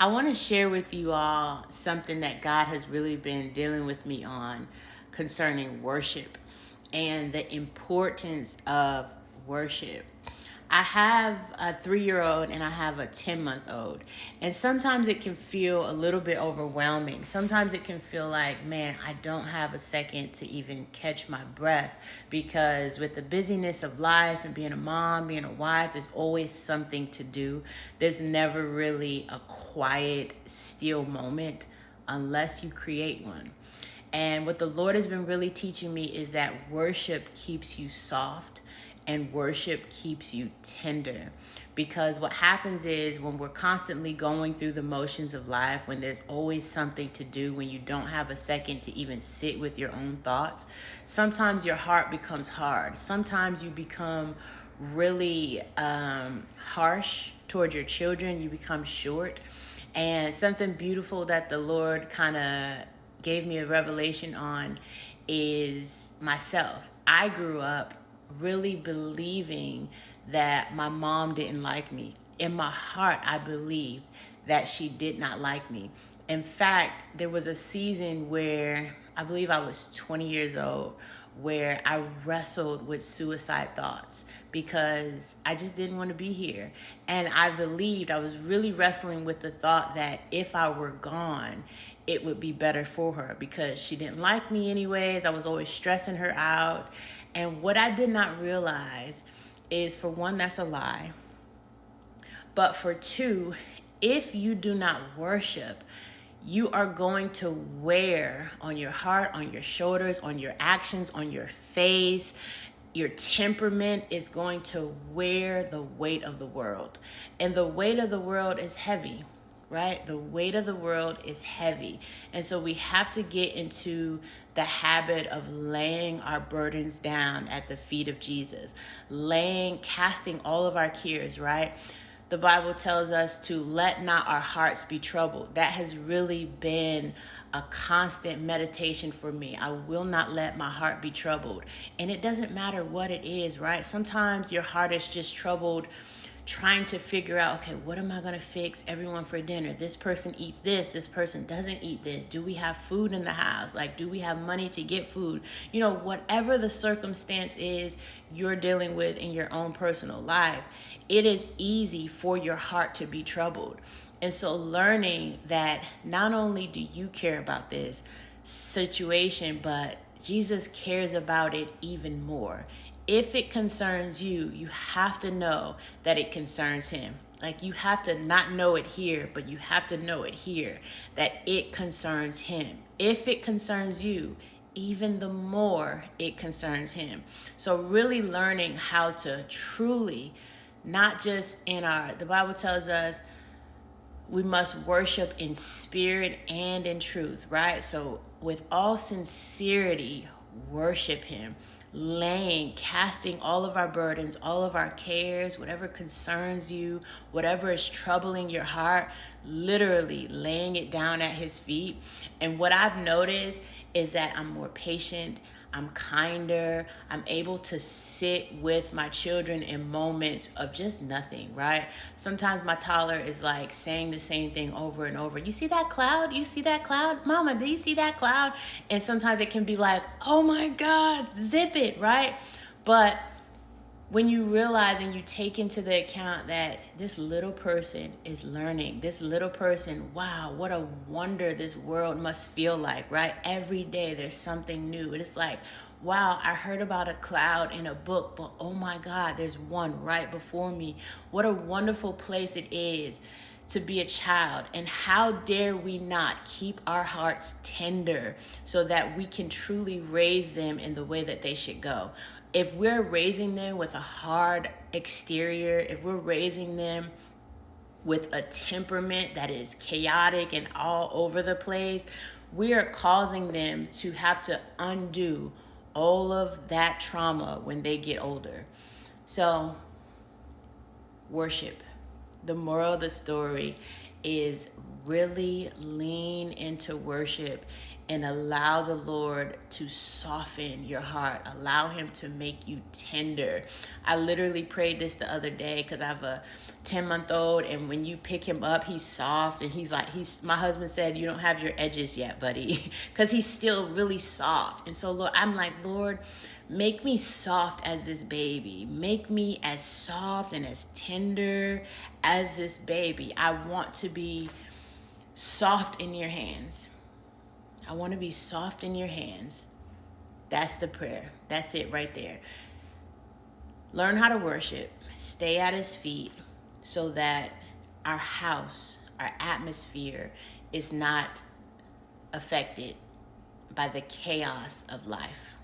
I want to share with you all something that God has really been dealing with me on concerning worship and the importance of worship. I have a 3 year old and I have a 10-month old. And sometimes it can feel a little bit overwhelming. Sometimes it can feel like, man, I don't have a second to even catch my breath because with the busyness of life and being a mom, being a wife, there's always something to do. There's never really a quiet, still moment unless you create one. And what the Lord has been really teaching me is that worship keeps you soft and worship keeps you tender. Because what happens is when we're constantly going through the motions of life, when there's always something to do, when you don't have a second to even sit with your own thoughts, sometimes your heart becomes hard. Sometimes you become really harsh toward your children. You become short. And something beautiful that the Lord kind of gave me a revelation on is myself. I grew up really believing that my mom didn't like me. In my heart, I believed that she did not like me. In fact, there was a season where I believe I was 20 years old where I wrestled with suicide thoughts because I just didn't want to be here. And I believed, I was really wrestling with the thought that if I were gone, it would be better for her because she didn't like me anyways. I was always stressing her out. And what I did not realize is, for one, that's a lie. But for two, if you do not worship, you are going to wear on your heart, on your shoulders, on your actions, on your face. Your temperament is going to wear the weight of the world. And the weight of the world is heavy, right? The weight of the world is heavy. And so we have to get into the habit of laying our burdens down at the feet of Jesus, casting all of our cares, right? The Bible tells us to let not our hearts be troubled. That has really been a constant meditation for me. I will not let my heart be troubled. And it doesn't matter what it is, right? Sometimes your heart is just troubled trying to figure out, okay, what am I going to fix everyone for dinner? This person eats this person doesn't eat this. Do we have food in the house? Like, do we have money to get food? You know, whatever the circumstance is you're dealing with in your own personal life, it is easy for your heart to be troubled. And so learning that not only do you care about this situation, but Jesus cares about it even more. If it concerns you, you have to know that it concerns him. Like, you have to not know it here, but you have to know it here, that it concerns him. If it concerns you, even the more it concerns him. So really learning how to truly, not just the Bible tells us we must worship in spirit and in truth, right? So with all sincerity, worship him, casting all of our burdens, all of our cares, whatever concerns you, whatever is troubling your heart, literally laying it down at his feet. And what I've noticed is that I'm more patient, I'm kinder, I'm able to sit with my children in moments of just nothing, right? Sometimes my toddler is like saying the same thing over and over. You see that cloud? You see that cloud? Mama, do you see that cloud? And sometimes it can be like, oh my God, zip it, right? But when you realize and you take into the account that this little person is learning, this little person, wow, what a wonder this world must feel like, right? Every day there's something new. It's like, wow, I heard about a cloud in a book, but oh my God, there's one right before me. What a wonderful place it is to be a child. And how dare we not keep our hearts tender so that we can truly raise them in the way that they should go. If we're raising them with a hard exterior, if we're raising them with a temperament that is chaotic and all over the place, we are causing them to have to undo all of that trauma when they get older. So, worship. The moral of the story is really lean into worship and allow the Lord to soften your heart. Allow him to make you tender. I literally prayed this the other day because I have a 10-month-old, and when you pick him up, he's soft, and my husband said, you don't have your edges yet, buddy, because he's still really soft. And so, Lord, I'm like, Lord, make me soft as this baby. Make me as soft and as tender as this baby. I want to be soft in your hands. I want to be soft in your hands. That's the prayer. That's it right there. Learn how to worship. Stay at his feet so that our house, our atmosphere is not affected by the chaos of life.